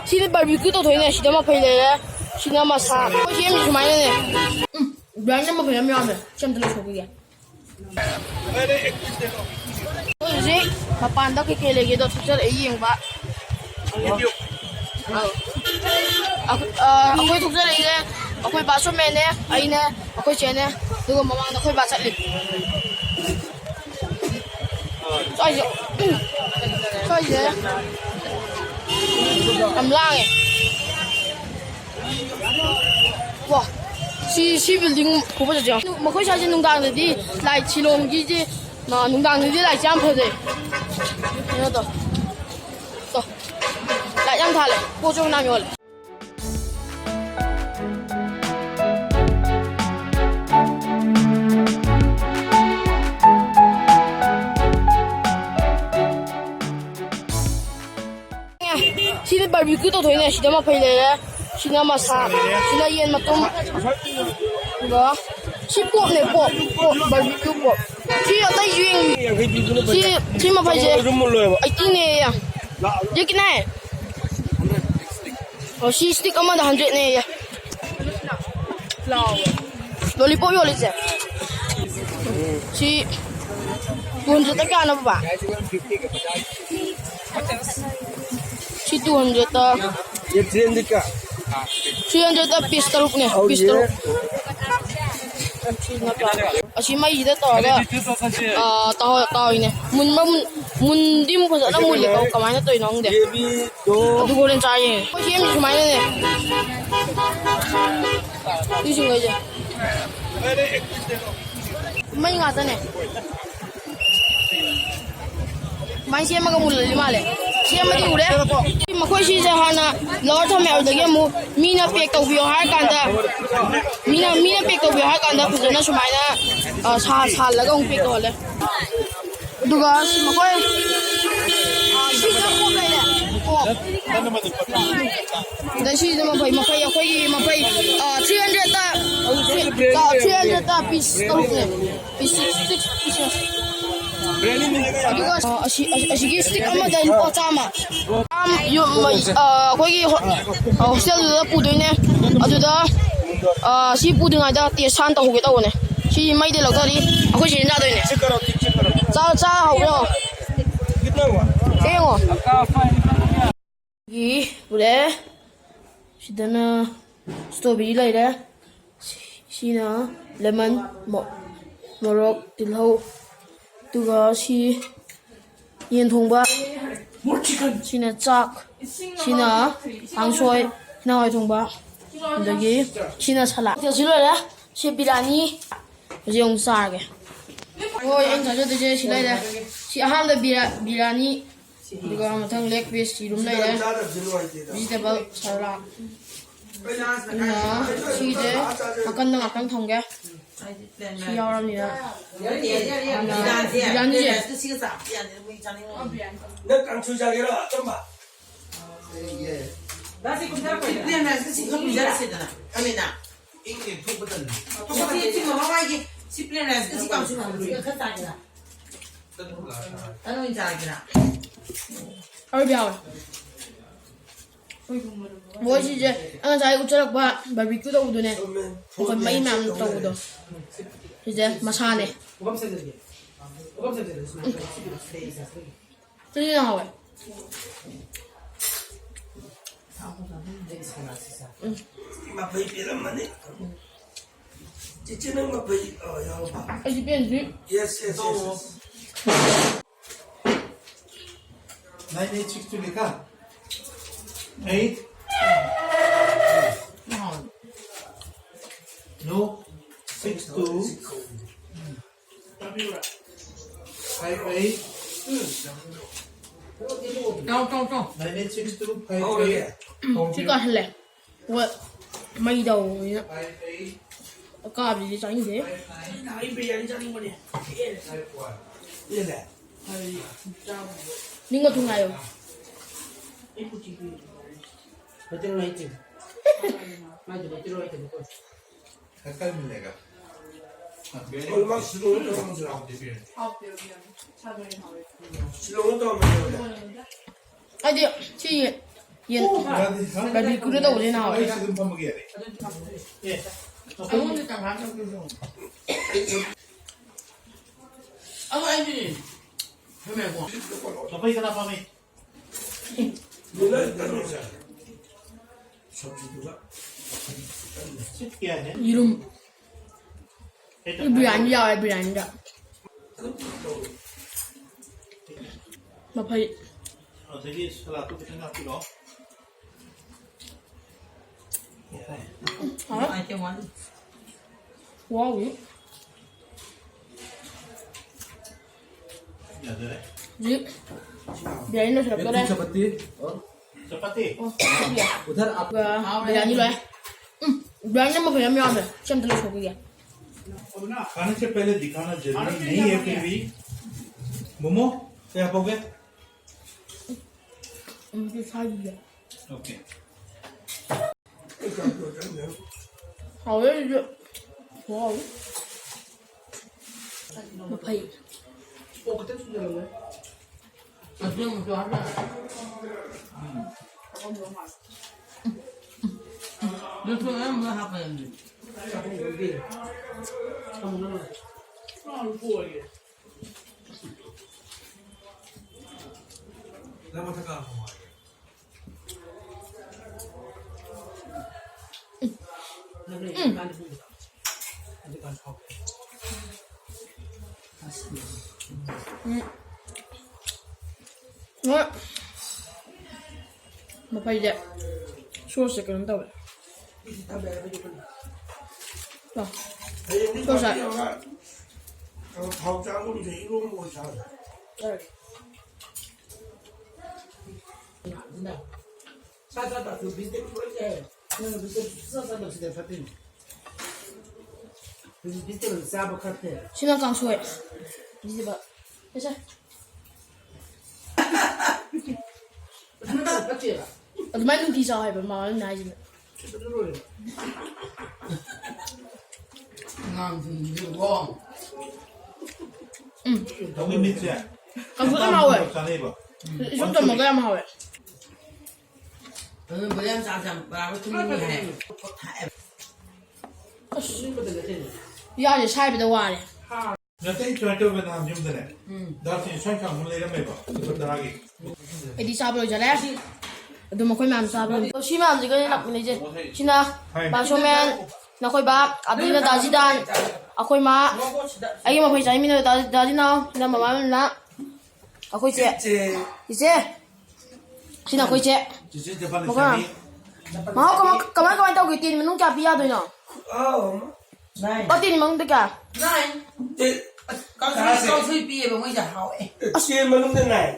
시는 바비큐도 되네. 시나마 파이래. 시나마 사. 시엠 좀 많이 내. 양념만 그냥 하면 시험 들어 소고기. 그지? 마판다 케케레게도 특별 A인 바. 아코이 특별에게 아코이 바소매네. 아이네. 아코이 쟤네. 그리고 마마도 아코이 바살립. 사이즈. 사이즈. 감랑해. 와. 시 빌딩 고보자죠. 먹고 사진 농장들이来 Shillong이지 농장들이 来 짬퍼들. 이거도. 또. 来 양탈래. 고종 남이 올래. 시는 바비큐도 되네. 시나마 파이래. 시나마 사. 시나 옌 마톰. 이거 10곱네. 곱. 바비큐 곱. 시 어떤 유행. 시마 파이제. 아이팅네. 야. 이기네. 시 스틱 아마도 100네. 야. 로리포 요리제. 시 200 ka na ba? Si 200 ta. ये 300 का 300 ta piece taruk ne. Piece taruk. Asi mai ida to ga. Tao ne. Mundi mo phasa na muli ka kamai na toy nong de. ये भी दो Du go len chai ye. Ko sim ni mai ne. Ti sing ga je. Mai nga ta ne. Mai sim ma ga mul li ma le. Sim ma di ure. Makoi si je hana lor tha me de ge mu mina pek to bio har kan da. Mina pek to bio har kan da phujana sumai na sa la ga ong pek to le. Duga makoi si ga ko ga le. Ko. Da si da ma bai makoi makoi 300 ta 300 ta piece to ne. Piece 6 pieces. Because asigi stick amada lupa chama yung ako'y hostel da pudoy ne aduda si pudoy nga da tiyasan ta hugi tao ne si may dilaw tali ako'y sinna doy ne sa hawyo kaya ngo gi ule sida na strawberry lay da sina lemon morok tilhaw tuga si yen thongba sina chak sina hangsoi sina hoi thongba dagi sina sala ti siloi la si birani je ong sar ge oi en thaje de je silai da si aham da birani tuga mathang leg piece si rum lai da vegetable salad ina si de makan na akang thong ge si yaoramnida 너 강추자기라 좀 봐. 나지 군다 거야. 그냥 나 지금 그 잘했잖아. 아니나. 이게 통보던. 통보던 지금 하와이 시플레나스 지금 감수만 우리 갔다기라. 나는 자기라. 얼비야. 뭐 이제 아 자기 우처럼 봐 바비큐도 우도네. 거기 많이 남 떠우도. 이제 마사네. 들리나 하와. 막 거의 비름만이. 찌찌는 거 거의 야. 이제 변지. Yes. 9862 8 no 62 58 똥. 9862 58 지가 할래. 뭐 많이 다오. 58 아까 아버지 짱인데. 나이 비야리 자는 거니. 이래. 링거 통하요. 어디로 했지? 맞아, 어디로 했지? 헷갈리네 내가 얼마 실롱은 또 하면 실롱은 또 하면 아니, 지 yen bali kuru da wuri na wa 아이스 좀 먹어야 돼. 예. 아무리 딱 맞아 그래서 아무 아이들이 헤매고 저번에 그나 밤에 누나 따로자. 접시도가. 쉽게 하네. 이름 biryani biryani da mapai 되게 살아도 생각보다. 아이템 완 wow 야, 그래. ji biryani nó sẽ có đây chapati. iya và biryani rồi biryani mà phải làm nhau rồi xem tôi làm cái gì खाने से पहले दिखाना जरूरी नहीं है फिर भी मोमो क्या खाओगे cái sai gì vậy okay hầu ấy wow mapai 나중에 좋아하나 요즘에 뭐 하고 있는데 나만 잠깐. mapai deh sauce cái đó vậy rồi 밥장으로 저 이런 거 잘. 사자다 그 밑에 그렇게 그냥 밑에 수사사도 시대 사진 그 밑에는 싸버 같아现在刚出来你这个没事 하나 같지 ở mấy đứa kia sao hay mà này gì 남주고 여기 밑에 còn cái màu ấy 잘해 봐 chúng tôi một cái màu ấy 너는 뭐야 짜장 바로 충분히 해 giờ thì sai bị đâu qua này 나 땡초 할 때보다 한 좀 전에 나 지금 생각 못 내려 매봐 이거 나가기 cái đi sao bây giờ đấy tôi mà khơi mềm sao bây giờ xí mềm gì cái nắp này chứ xin nào bà số men nó khơi bắp à bây giờ ta chỉ đan à khơi má ấy mà khơi trái mình ta chỉ nào xin nào mà má mình lá à khơi chè chè xin nào khơi chè 진짜 빨리 먹어요. mà không có mấy tao gửi tiền mình không trả bia rồi nhở này có tiền mà không được cả này 네. con suy bia mà mới giả hỏi 씨, mà lúc thế này.